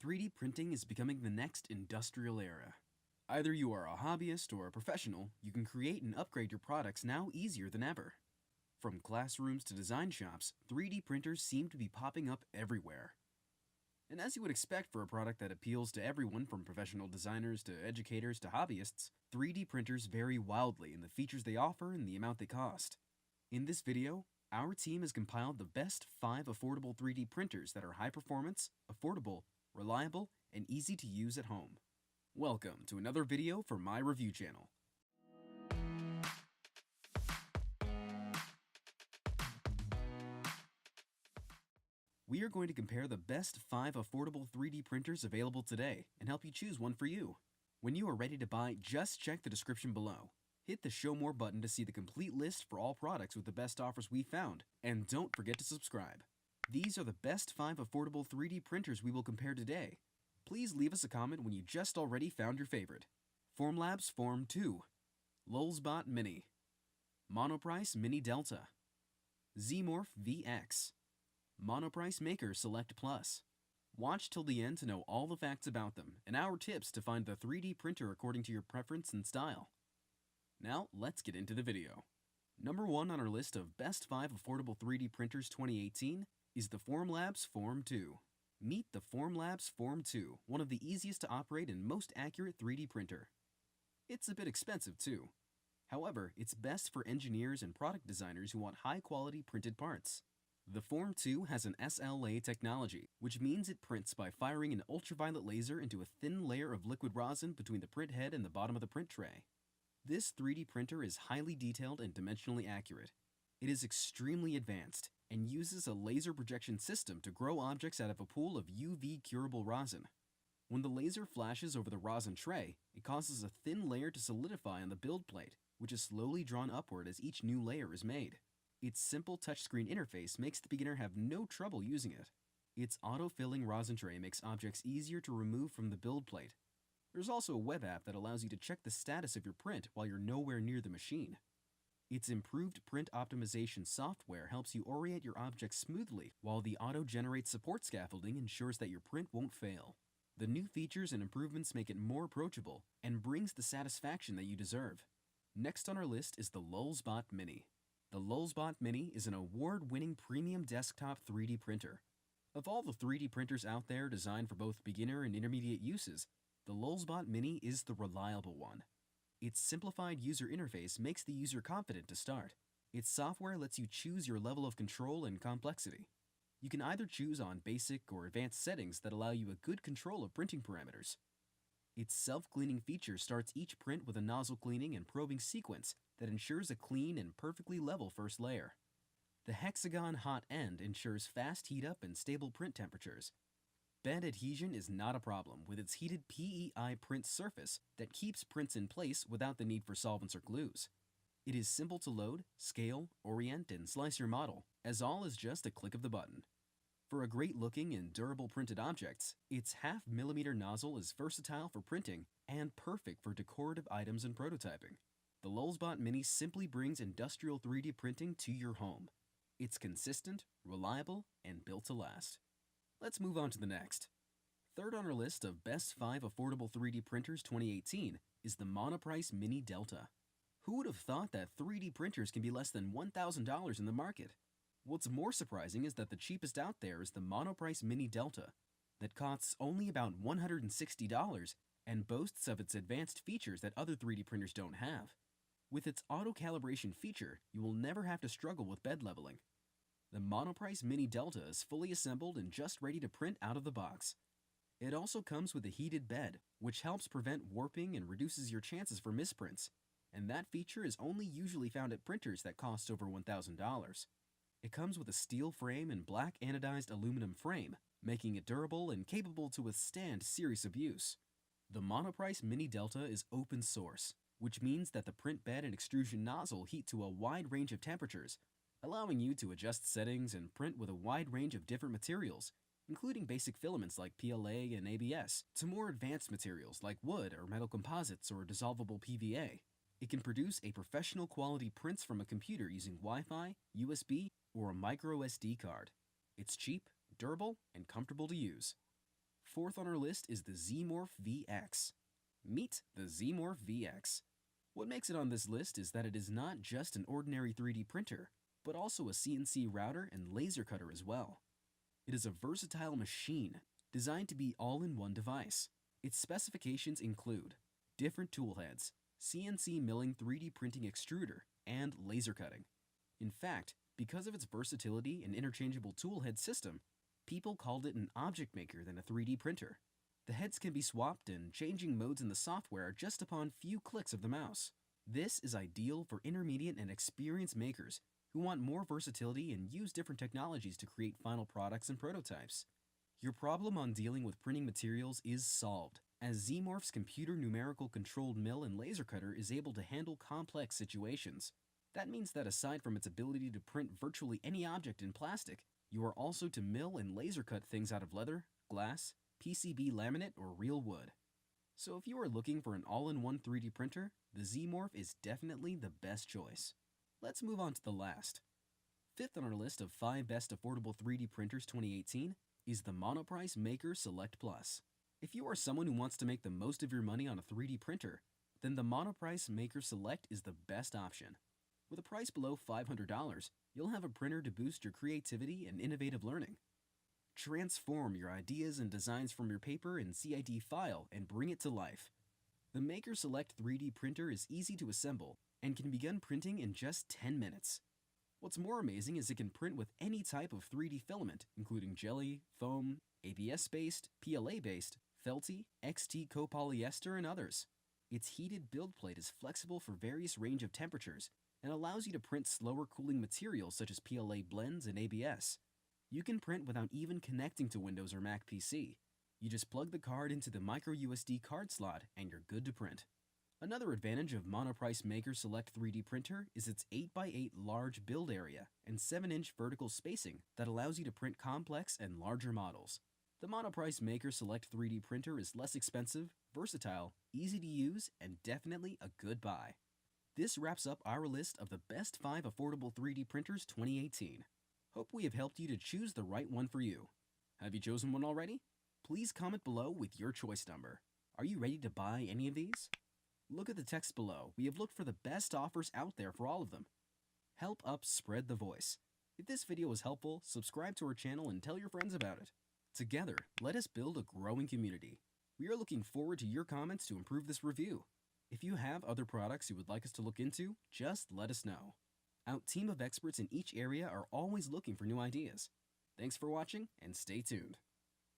3D printing is becoming the next industrial era. Either you are a hobbyist or a professional, you can create and upgrade your products now easier than ever. From classrooms to design shops, 3D printers seem to be popping up everywhere. And as you would expect for a product that appeals to everyone from professional designers to educators to hobbyists, 3D printers vary wildly in the features they offer and the amount they cost. In this video, our team has compiled the best 5 affordable 3D printers that are high performance, affordable, reliable, and easy to use at home. Welcome to another video for my review channel. We are going to compare the best 5 affordable 3D printers available today and help you choose one for you. When you are ready to buy, just check the description below. Hit the Show More button to see the complete list for all products with the best offers we found, and don't forget to subscribe. These are the best 5 affordable 3D printers we will compare today. Please leave us a comment when you just already found your favorite. Formlabs Form 2, Lulzbot Mini, Monoprice Mini Delta, Morph Vx, Monoprice Maker Select Plus. Watch till the end to know all the facts about them and our tips to find the 3D printer according to your preference and style. Now, let's get into the video. Number 1 on our list of best 5 affordable 3D printers 2018 is the Formlabs Form 2. Meet the Formlabs Form 2, one of the easiest to operate and most accurate 3D printer. It's a bit expensive too. However, it's best for engineers and product designers who want high-quality printed parts. The Form 2 has an SLA technology, which means it prints by firing an ultraviolet laser into a thin layer of liquid rosin between the print head and the bottom of the print tray. This 3D printer is highly detailed and dimensionally accurate. It is extremely advanced and uses a laser projection system to grow objects out of a pool of UV curable rosin. When the laser flashes over the rosin tray, it causes a thin layer to solidify on the build plate, which is slowly drawn upward as each new layer is made. Its simple touchscreen interface makes the beginner have no trouble using it. Its auto-filling rosin tray makes objects easier to remove from the build plate. There's also a web app that allows you to check the status of your print while you're nowhere near the machine. Its improved print optimization software helps you orient your objects smoothly, while the auto-generate support scaffolding ensures that your print won't fail. The new features and improvements make it more approachable and brings the satisfaction that you deserve. Next on our list is the Lulzbot Mini. The Lulzbot Mini is an award-winning premium desktop 3D printer. Of all the 3D printers out there designed for both beginner and intermediate uses, the Lulzbot Mini is the reliable one. Its simplified user interface makes the user confident to start. Its software lets you choose your level of control and complexity. You can either choose on basic or advanced settings that allow you a good control of printing parameters. Its self-cleaning feature starts each print with a nozzle cleaning and probing sequence that ensures a clean and perfectly level first layer. The Hexagon Hot End ensures fast heat up and stable print temperatures. Bed adhesion is not a problem with its heated PEI print surface that keeps prints in place without the need for solvents or glues. It is simple to load, scale, orient, and slice your model, as all is just a click of the button. For a great looking and durable printed objects, its 0.5 mm nozzle is versatile for printing and perfect for decorative items and prototyping. The Lulzbot Mini simply brings industrial 3D printing to your home. It's consistent, reliable, and built to last. Let's move on to the next. Third on our list of best 5 affordable 3D printers 2018 is the Monoprice Mini Delta. Who would have thought that 3D printers can be less than $1,000 in the market? What's more surprising is that the cheapest out there is the Monoprice Mini Delta, that costs only about $160 and boasts of its advanced features that other 3D printers don't have. With its auto-calibration feature, you will never have to struggle with bed leveling. The Monoprice Mini Delta is fully assembled and just ready to print out of the box. It also comes with a heated bed, which helps prevent warping and reduces your chances for misprints, and that feature is only usually found at printers that cost over $1,000. It comes with a steel frame and black anodized aluminum frame, making it durable and capable to withstand serious abuse. The Monoprice Mini Delta is open source, which means that the print bed and extrusion nozzle heat to a wide range of temperatures, allowing you to adjust settings and print with a wide range of different materials, including basic filaments like PLA and ABS, to more advanced materials like wood or metal composites or dissolvable PVA. It can produce a professional quality prints from a computer using Wi-Fi, USB, or a micro SD card. It's cheap, durable, and comfortable to use. Fourth on our list is the Morph Vx. Meet the Morph Vx. What makes it on this list is that it is not just an ordinary 3D printer, but also a CNC router and laser cutter as well. It is a versatile machine designed to be all in one device. Its specifications include different tool heads, CNC milling 3D printing extruder, and laser cutting. In fact, because of its versatility and interchangeable tool head system, people called it an object maker than a 3D printer. The heads can be swapped and changing modes in the software just upon few clicks of the mouse. This is ideal for intermediate and experienced makers who want more versatility and use different technologies to create final products and prototypes. Your problem on dealing with printing materials is solved, as Morph's computer numerical controlled mill and laser cutter is able to handle complex situations. That means that aside from its ability to print virtually any object in plastic, you are also to mill and laser cut things out of leather, glass, PCB laminate, or real wood. So if you are looking for an all-in-one 3D printer, the Morph is definitely the best choice. Let's move on to the last. Fifth on our list of 5 best affordable 3D printers 2018 is the Monoprice Maker Select Plus. If you are someone who wants to make the most of your money on a 3D printer, then the Monoprice Maker Select is the best option. With a price below $500, you'll have a printer to boost your creativity and innovative learning. Transform your ideas and designs from your paper and CID file and bring it to life. The Maker Select 3D printer is easy to assemble and can begin printing in just 10 minutes. What's more amazing is it can print with any type of 3D filament, including jelly, foam, ABS-based, PLA-based, felty, XT copolyester, and others. Its heated build plate is flexible for various range of temperatures and allows you to print slower cooling materials such as PLA blends and ABS. You can print without even connecting to Windows or Mac PC. You just plug the card into the micro USB card slot and you're good to print. Another advantage of Monoprice Maker Select 3D printer is its 8x8 large build area and 7-inch vertical spacing that allows you to print complex and larger models. The Monoprice Maker Select 3D printer is less expensive, versatile, easy to use, and definitely a good buy. This wraps up our list of the best 5 affordable 3D printers 2018. Hope we have helped you to choose the right one for you. Have you chosen one already? Please comment below with your choice number. Are you ready to buy any of these? Look at the text below. We have looked for the best offers out there for all of them. Help us spread the voice. If this video was helpful, subscribe to our channel and tell your friends about it. Together, let us build a growing community. We are looking forward to your comments to improve this review. If you have other products you would like us to look into, just let us know. Our team of experts in each area are always looking for new ideas. Thanks for watching and stay tuned.